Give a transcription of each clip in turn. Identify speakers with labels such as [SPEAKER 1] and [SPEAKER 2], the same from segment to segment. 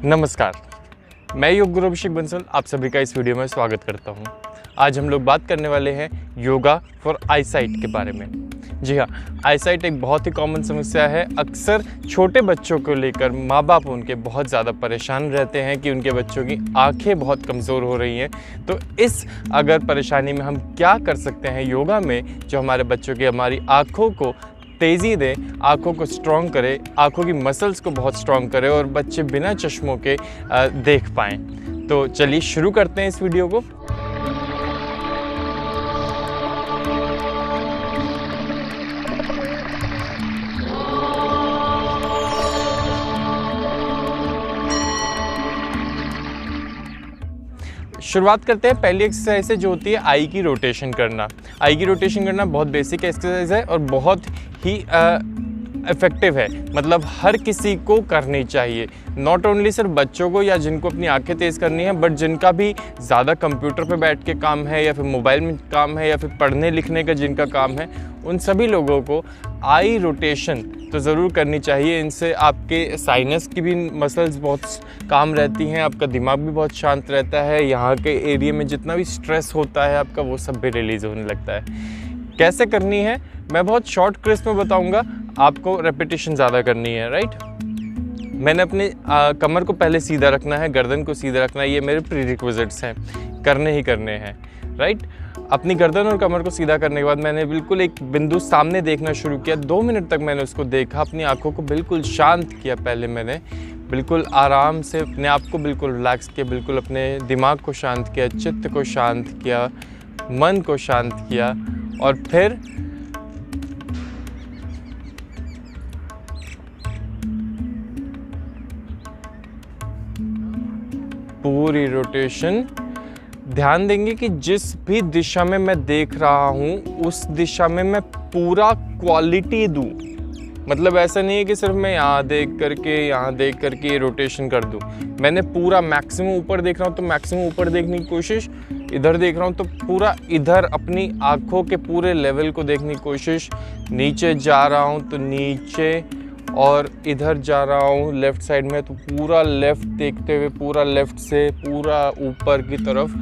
[SPEAKER 1] नमस्कार, मैं योग गुरु अभिषेक बंसल आप सभी का इस वीडियो में स्वागत करता हूं। आज हम लोग बात करने वाले हैं योगा फॉर आईसाइट के बारे में। जी हाँ, आईसाइट एक बहुत ही कॉमन समस्या है। अक्सर छोटे बच्चों को लेकर माँ बाप उनके बहुत ज़्यादा परेशान रहते हैं कि उनके बच्चों की आंखें बहुत कमज़ोर हो रही हैं। तो इस अगर परेशानी में हम क्या कर सकते हैं योगा में, जो हमारे बच्चों की हमारी आँखों को तेज़ी दे, आँखों को स्ट्रॉन्ग करे, आँखों की मसल्स को बहुत स्ट्रॉन्ग करे और बच्चे बिना चश्मों के देख पाएँ। तो चलिए शुरू करते हैं इस वीडियो को। शुरुआत करते हैं। पहली एक्सरसाइज है जो होती है आई की रोटेशन करना। आई की रोटेशन करना बहुत बेसिक एक्सरसाइज है और बहुत ही इफ़ेक्टिव है। मतलब हर किसी को करनी चाहिए, नॉट ओनली सिर्फ बच्चों को या जिनको अपनी आंखें तेज़ करनी है, बट जिनका भी ज़्यादा कंप्यूटर पे बैठ के काम है या फिर मोबाइल में काम है या फिर पढ़ने लिखने का जिनका काम है, उन सभी लोगों को आई रोटेशन तो ज़रूर करनी चाहिए। इनसे आपके साइनस की भी मसल्स बहुत काम रहती हैं, आपका दिमाग भी बहुत शांत रहता है, यहाँ के एरिया में जितना भी स्ट्रेस होता है आपका वो सब भी रिलीज़ होने लगता है। कैसे करनी है मैं बहुत शॉर्ट क्रिस्प में बताऊंगा। आपको रेपिटेशन ज़्यादा करनी है, राइट। मैंने अपने कमर को पहले सीधा रखना है, गर्दन को सीधा रखना है, ये मेरे प्रीरिक्विजिट्स हैं, करने ही करने हैं, राइट। अपनी गर्दन और कमर को सीधा करने के बाद मैंने बिल्कुल एक बिंदु सामने देखना शुरू किया। 2 मिनट तक मैंने उसको देखा, अपनी आंखों को बिल्कुल शांत किया। पहले मैंने बिल्कुल आराम से अपने आप को बिल्कुल रिलैक्स किया, बिल्कुल अपने दिमाग को शांत किया, चित्त को शांत किया, मन को शांत किया और फिर पूरी रोटेशन ध्यान देंगे कि जिस भी दिशा में मैं देख रहा हूँ उस दिशा में मैं पूरा क्वालिटी दूँ। मतलब ऐसा नहीं है कि सिर्फ मैं यहाँ देख करके रोटेशन कर दूँ। मैंने पूरा मैक्सिमम ऊपर देख रहा हूँ तो मैक्सिमम ऊपर देखने की कोशिश, इधर देख रहा हूँ तो पूरा इधर अपनी आँखों के पूरे लेवल को देखने की कोशिश, नीचे जा रहा हूँ तो नीचे, और इधर जा रहा हूँ लेफ़्ट साइड में तो पूरा लेफ़्ट देखते हुए पूरा लेफ़्ट से पूरा ऊपर की तरफ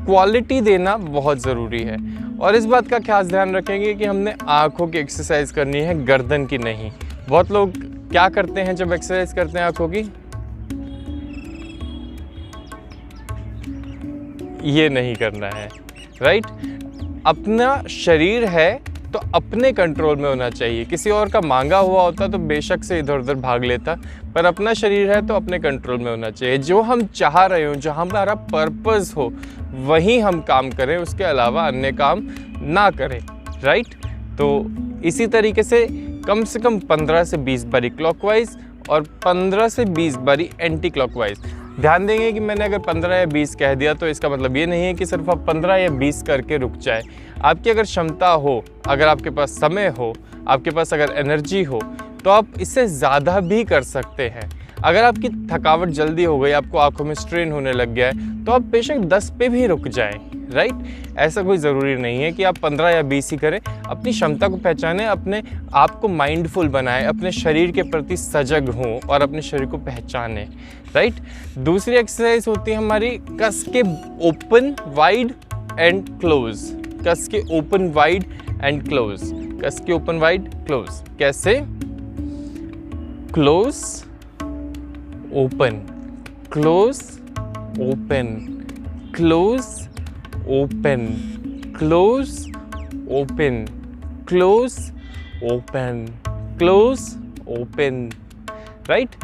[SPEAKER 1] क्वालिटी देना बहुत ज़रूरी है। और इस बात का खास ध्यान रखेंगे कि हमने आँखों की एक्सरसाइज करनी है, गर्दन की नहीं। बहुत लोग क्या करते हैं जब एक्सरसाइज करते हैं आँखों की, ये नहीं करना है, राइट। अपना शरीर है तो अपने कंट्रोल में होना चाहिए। किसी और का मांगा हुआ होता तो बेशक से इधर उधर भाग लेता, पर अपना शरीर है तो अपने कंट्रोल में होना चाहिए। जो हम चाह रहे हो, जो हमारा पर्पस हो, वही हम काम करें, उसके अलावा अन्य काम ना करें, राइट। तो इसी तरीके से कम 15 से 20 बारी क्लॉकवाइज और 15 से 20 बारी एंटी क्लॉकवाइज। ध्यान देंगे कि मैंने अगर 15 या 20 कह दिया तो इसका मतलब ये नहीं है कि सिर्फ आप 15 या 20 करके रुक जाए। आपकी अगर क्षमता हो, अगर आपके पास समय हो, आपके पास अगर एनर्जी हो, तो आप इससे ज़्यादा भी कर सकते हैं। अगर आपकी थकावट जल्दी हो गई, आपको आंखों में स्ट्रेन होने लग गया है, तो आप बेशक 10 पे भी रुक जाएं, राइट। ऐसा कोई ज़रूरी नहीं है कि आप 15 या 20 ही करें। अपनी क्षमता को पहचानें, अपने आप को माइंडफुल बनाएं, अपने शरीर के प्रति सजग हों और अपने शरीर को पहचानें, राइट। दूसरी एक्सरसाइज होती है हमारी कस के ओपन वाइड एंड क्लोज। कस के ओपन वाइड एंड क्लोज, कस के ओपन वाइड क्लोज। कैसे? Close open, close open, close open, close open, close open, close open, right.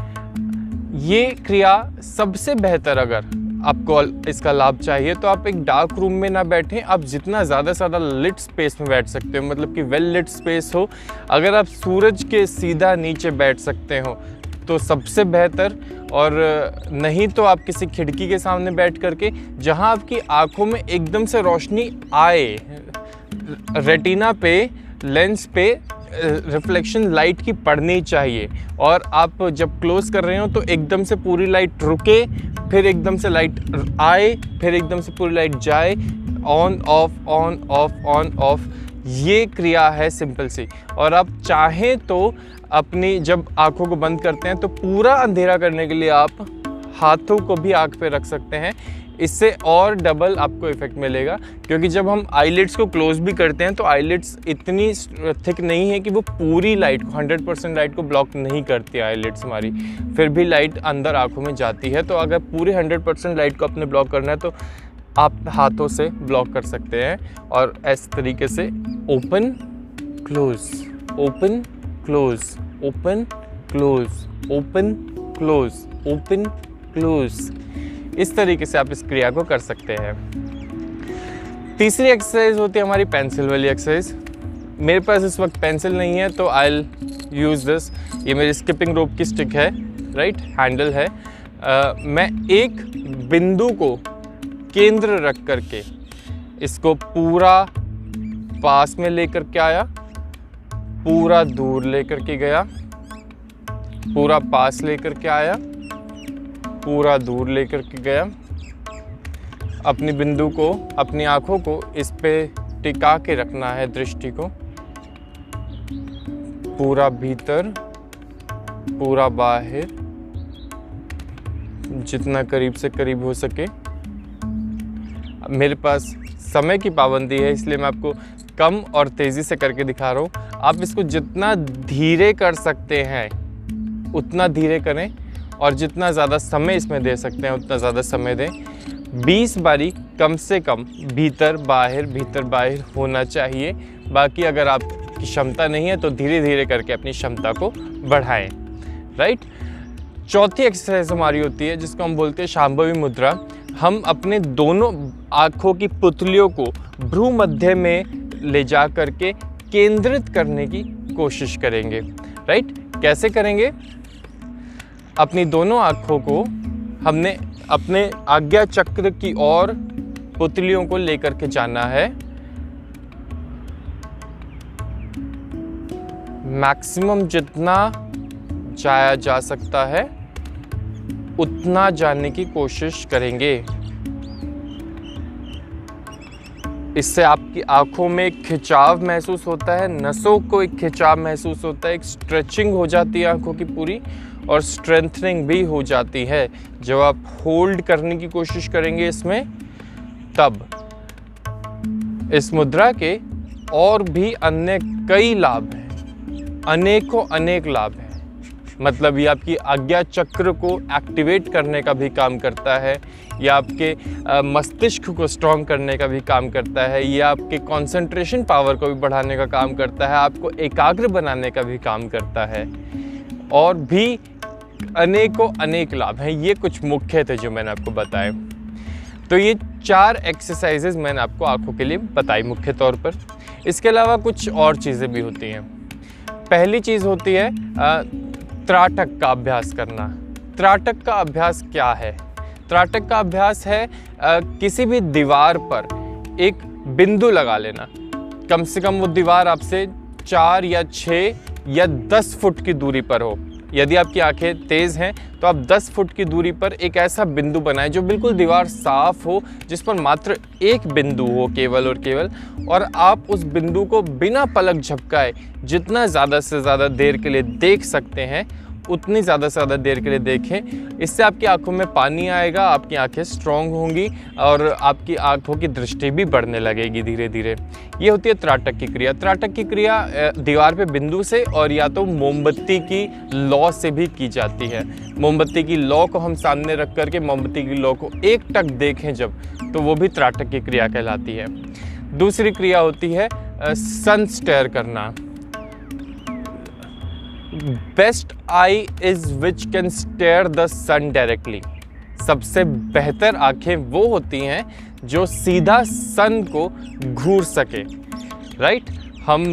[SPEAKER 1] ये क्रिया सबसे बेहतर, अगर आपको इसका लाभ चाहिए तो आप एक डार्क रूम में ना बैठें, आप जितना ज़्यादा से ज़्यादा लिट स्पेस में बैठ सकते हो, मतलब कि वेल लिट स्पेस हो। अगर आप सूरज के सीधा नीचे बैठ सकते हो तो सबसे बेहतर, और नहीं तो आप किसी खिड़की के सामने बैठ करके जहां आपकी आंखों में एकदम से रोशनी आए, रेटिना पे, लेंस पे रिफ्लेक्शन लाइट की पड़नी चाहिए। और आप जब क्लोज कर रहे हो तो एकदम से पूरी लाइट रुके, फिर एकदम से लाइट आए, फिर एकदम से पूरी लाइट जाए, on off on off on off. ये क्रिया है सिंपल सी। और आप चाहें तो अपनी जब आंखों को बंद करते हैं तो पूरा अंधेरा करने के लिए आप हाथों को भी आँख पे रख सकते हैं, इससे और डबल आपको इफेक्ट मिलेगा। क्योंकि जब हम आईलिड्स को क्लोज भी करते हैं तो आईलिड्स इतनी थिक नहीं है कि वो पूरी लाइट को 100% लाइट को ब्लॉक नहीं करती आईलिड्स हमारी, फिर भी लाइट अंदर आंखों में जाती है। तो अगर पूरे 100% लाइट को अपने ब्लॉक करना है तो आप हाथों से ब्लॉक कर सकते हैं और इस तरीके से open close, open close, open close, open close, open close, इस तरीके से आप इस क्रिया को कर सकते हैं। तीसरी एक्सरसाइज होती है हमारी पेंसिल वाली एक्सरसाइज। मेरे पास इस वक्त पेंसिल नहीं है तो आई विल यूज़ दिस। ये मेरी स्किपिंग रोप की स्टिक है, राइट, हैंडल है। मैं एक बिंदु को केंद्र रख करके इसको पूरा पास में लेकर के आया, पूरा दूर लेकर के गया, पूरा पास लेकर के आया, पूरा दूर लेकर के गया। अपनी बिंदु को, अपनी आंखों को इस पे टिका के रखना है, दृष्टि को पूरा भीतर, पूरा बाहर, जितना करीब से करीब हो सके। मेरे पास समय की पाबंदी है इसलिए मैं आपको कम और तेज़ी से करके दिखा रहा हूँ। आप इसको जितना धीरे कर सकते हैं उतना धीरे करें और जितना ज़्यादा समय इसमें दे सकते हैं उतना ज़्यादा समय दें। 20 बारी कम से कम भीतर बाहर होना चाहिए। बाकी अगर आपकी क्षमता नहीं है तो धीरे धीरे करके अपनी क्षमता को बढ़ाएं, राइट। चौथी एक्सरसाइज हमारी होती है जिसको हम बोलते हैं शांभवी मुद्रा। हम अपने दोनों आँखों की पुतलियों को भ्रू मध्य में ले जा करके केंद्रित करने की कोशिश करेंगे, राइट। कैसे करेंगे? अपनी दोनों आँखों को हमने अपने आज्ञा चक्र की ओर पुतलियों को लेकर के जाना है। मैक्सिमम जितना जाया जा सकता है उतना जाने की कोशिश करेंगे। इससे आपकी आंखों में एक खिंचाव महसूस होता है, नसों को एक खिंचाव महसूस होता है, एक स्ट्रेचिंग हो जाती है आंखों की पूरी और स्ट्रेंथनिंग भी हो जाती है। जब आप होल्ड करने की कोशिश करेंगे इसमें, तब इस मुद्रा के और भी अन्य कई लाभ हैं, अनेकों अनेक लाभ हैं। मतलब ये आपकी आज्ञा चक्र को एक्टिवेट करने का भी काम करता है, या आपके मस्तिष्क को स्ट्रॉन्ग करने का भी काम करता है, या आपके कंसंट्रेशन पावर को भी बढ़ाने का काम करता है, आपको एकाग्र बनाने का भी काम करता है, और भी अनेकों अनेक लाभ हैं। ये कुछ मुख्य थे जो मैंने आपको बताए। तो ये 4 एक्सरसाइजेज मैंने आपको आंखों के लिए बताई मुख्य तौर पर। इसके अलावा कुछ और चीज़ें भी होती हैं। पहली चीज़ होती है त्राटक का अभ्यास करना। त्राटक का अभ्यास क्या है? त्राटक का अभ्यास है किसी भी दीवार पर एक बिंदु लगा लेना। कम से कम वो दीवार आपसे 4 या 6 या 10 फुट की दूरी पर हो। यदि आपकी आंखें तेज़ हैं तो आप 10 फुट की दूरी पर एक ऐसा बिंदु बनाएं जो बिल्कुल दीवार साफ हो, जिस पर मात्र एक बिंदु हो केवल और केवल, और आप उस बिंदु को बिना पलक झपकाए जितना ज़्यादा से ज़्यादा देर के लिए देख सकते हैं उतनी ज़्यादा से ज़्यादा देर के लिए देखें। इससे आपकी आंखों में पानी आएगा, आपकी आंखें स्ट्रॉन्ग होंगी और आपकी आंखों की दृष्टि भी बढ़ने लगेगी धीरे धीरे। ये होती है त्राटक की क्रिया। त्राटक की क्रिया दीवार पे बिंदु से और या तो मोमबत्ती की लौ से भी की जाती है। मोमबत्ती की लौ को हम सामने रख करके मोमबत्ती की लौ को एक टक देखें जब, तो वो भी त्राटक की क्रिया कहलाती है। दूसरी क्रिया होती है सन स्टेयर करना। Best eye is which can stare the sun directly. सबसे बेहतर आंखें वो होती हैं जो सीधा सन को घूर सके, राइट। हम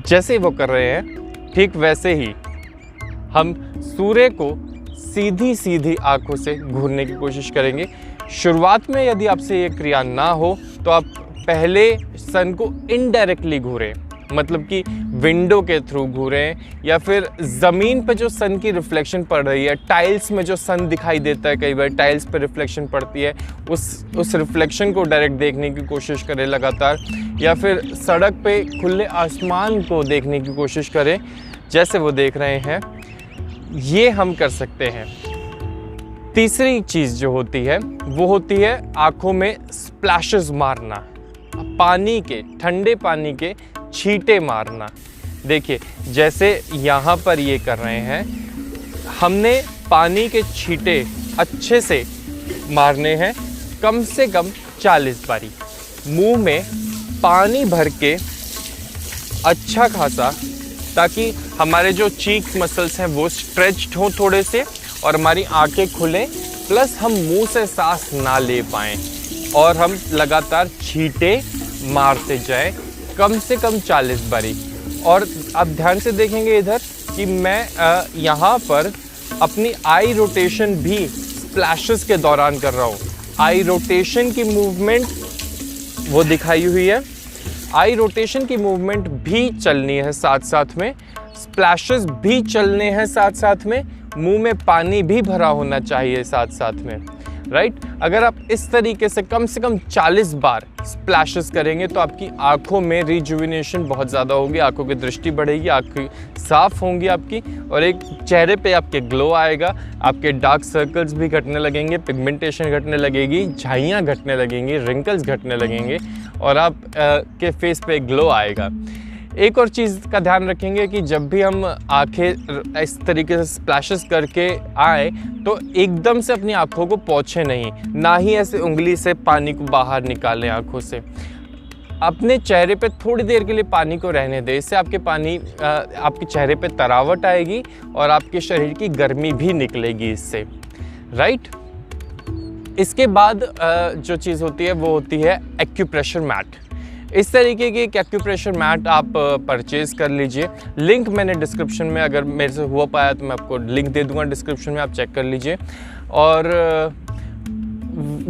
[SPEAKER 1] जैसे वो कर रहे हैं ठीक वैसे ही हम सूर्य को सीधी सीधी आंखों से घूरने की कोशिश करेंगे। शुरुआत में यदि आपसे ये क्रिया ना हो तो आप पहले सन को इनडायरेक्टली घूरें, मतलब कि विंडो के थ्रू घूरें, या फिर ज़मीन पर जो सन की रिफ्लेक्शन पड़ रही है, टाइल्स में जो सन दिखाई देता है, कई बार टाइल्स पर रिफ्लेक्शन पड़ती है, उस रिफ्लेक्शन को डायरेक्ट देखने की कोशिश करें लगातार, या फिर सड़क पे खुले आसमान को देखने की कोशिश करें जैसे वो देख रहे हैं। ये हम कर सकते हैं। तीसरी चीज़ जो होती है वो होती है आँखों में स्प्लैशेस मारना, पानी के, ठंडे पानी के छींटे मारना। देखिए जैसे यहाँ पर ये कर रहे हैं, हमने पानी के छींटे अच्छे से मारने हैं, कम से कम 40 बारी। मुंह में पानी भर के अच्छा खासा, ताकि हमारे जो चीक मसल्स हैं वो स्ट्रेच्ड हों थोड़े से और हमारी आंखें खुलें, प्लस हम मुंह से सांस ना ले पाएँ और हम लगातार छींटे मारते जाएं कम से कम 40 बारी। और आप ध्यान से देखेंगे इधर कि मैं यहाँ पर अपनी आई रोटेशन भी स्प्लैशेस के दौरान कर रहा हूँ। आई रोटेशन की मूवमेंट वो दिखाई हुई है, आई रोटेशन की मूवमेंट भी चलनी है साथ साथ में, स्प्लैशेस भी चलने हैं साथ साथ में, मुंह में पानी भी भरा होना चाहिए साथ साथ में, राइट। अगर आप इस तरीके से कम 40 बार स्प्लैशेस करेंगे तो आपकी आंखों में रिजुविनेशन बहुत ज़्यादा होगी, आंखों की दृष्टि बढ़ेगी, आंखें साफ होंगी आपकी, और एक चेहरे पे आपके ग्लो आएगा, आपके डार्क सर्कल्स भी घटने लगेंगे, पिगमेंटेशन घटने लगेगी, झाइयाँ घटने लगेंगी, रिंकल्स घटने लगेंगे और आप के फेस पे ग्लो आएगा। एक और चीज़ का ध्यान रखेंगे कि जब भी हम आंखें इस तरीके से स्प्लैशेस करके आए तो एकदम से अपनी आंखों को पोंछें नहीं, ना ही ऐसे उंगली से पानी को बाहर निकालें आंखों से। अपने चेहरे पे थोड़ी देर के लिए पानी को रहने दें, इससे आपके चेहरे पे तरावट आएगी और आपके शरीर की गर्मी भी निकलेगी इससे, राइट। इसके बाद जो चीज़ होती है वो होती है एक्यूप्रेशर मैट। इस तरीके की एक एक्यूप्रेशर मैट आप परचेज़ कर लीजिए। लिंक मैंने डिस्क्रिप्शन में, अगर मेरे से हुआ पाया तो मैं आपको लिंक दे दूंगा डिस्क्रिप्शन में, आप चेक कर लीजिए। और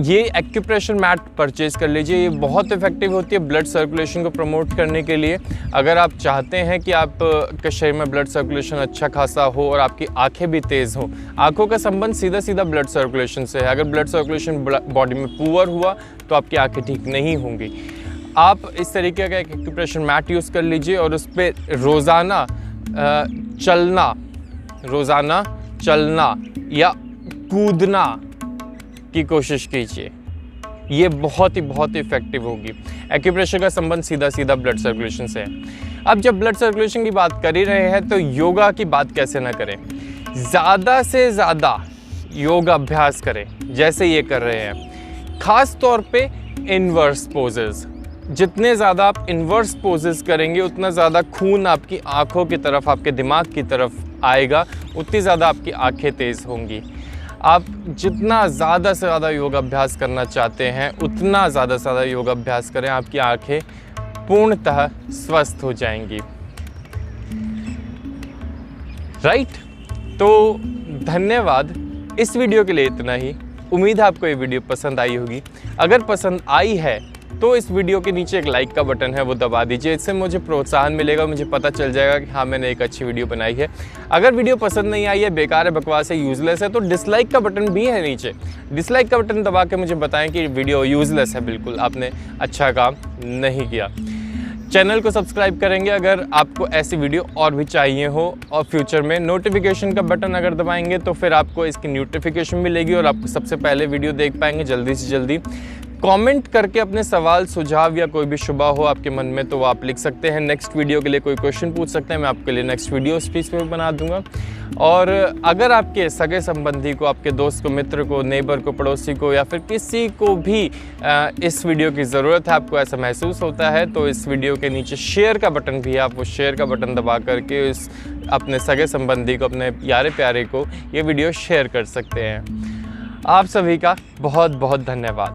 [SPEAKER 1] ये एक्यूप्रेशर मैट परचेज़ कर लीजिए, ये बहुत इफ़ेक्टिव होती है ब्लड सर्कुलेशन को प्रमोट करने के लिए। अगर आप चाहते हैं कि आपके शरीर में ब्लड सर्कुलेशन अच्छा खासा हो और आपकी आंखें भी तेज़ हों, आंखों का संबंध सीधा ब्लड सर्कुलेशन से है। अगर ब्लड सर्कुलेशन बॉडी में पुअर हुआ तो आपकी आंखें ठीक नहीं होंगी। आप इस तरीके का एक एक्यूप्रेशर मैट यूज़ कर लीजिए और उस पर रोज़ाना चलना या कूदना की कोशिश कीजिए। ये बहुत ही इफ़ेक्टिव होगी। एक्यूप्रेशर का संबंध सीधा ब्लड सर्कुलेशन से है। अब जब ब्लड सर्कुलेशन की बात कर ही रहे हैं तो योगा की बात कैसे ना करें। ज़्यादा से ज़्यादा योगा अभ्यास करें जैसे ये कर रहे हैं, ख़ास तौर पे इन्वर्स पोजेज़। जितने ज़्यादा आप इन्वर्स पोजेस करेंगे उतना ज़्यादा खून आपकी आँखों की तरफ, आपके दिमाग की तरफ आएगा, उतनी ज़्यादा आपकी आँखें तेज़ होंगी। आप जितना ज़्यादा से ज़्यादा योगा अभ्यास करना चाहते हैं उतना ज़्यादा से ज़्यादा योगा अभ्यास करें, आपकी आँखें पूर्णतः स्वस्थ हो जाएंगी, राइट। तो धन्यवाद, इस वीडियो के लिए इतना ही। उम्मीद है आपको ये वीडियो पसंद आई होगी। अगर पसंद आई है तो इस वीडियो के नीचे एक लाइक का बटन है वो दबा दीजिए, इससे मुझे प्रोत्साहन मिलेगा, मुझे पता चल जाएगा कि हाँ मैंने एक अच्छी वीडियो बनाई है। अगर वीडियो पसंद नहीं आई है, बेकार है, बकवास है, यूज़लेस है, तो डिसलाइक का बटन भी है नीचे, डिसलाइक का बटन दबा के मुझे बताएं कि वीडियो यूज़लेस है, बिल्कुल आपने अच्छा काम नहीं किया। चैनल को सब्सक्राइब करेंगे अगर आपको ऐसी वीडियो और भी चाहिए हो, और फ्यूचर में नोटिफिकेशन का बटन अगर दबाएंगे तो फिर आपको इसकी नोटिफिकेशन मिलेगी और आप सबसे पहले वीडियो देख पाएंगे जल्दी से जल्दी। कमेंट करके अपने सवाल, सुझाव या कोई भी शुबा हो आपके मन में तो वो आप लिख सकते हैं। नेक्स्ट वीडियो के लिए कोई क्वेश्चन पूछ सकते हैं, मैं आपके लिए नेक्स्ट वीडियो स्पीच में बना दूंगा। और अगर आपके सगे संबंधी को, आपके दोस्त को, मित्र को, नेबर को, पड़ोसी को या फिर किसी को भी इस वीडियो की ज़रूरत है, आपको ऐसा महसूस होता है, तो इस वीडियो के नीचे शेयर का बटन भी है, आप वो शेयर का बटन दबा करके इस अपने सगे संबंधी को, अपने यारे प्यारे को ये वीडियो शेयर कर सकते हैं। आप सभी का बहुत बहुत धन्यवाद।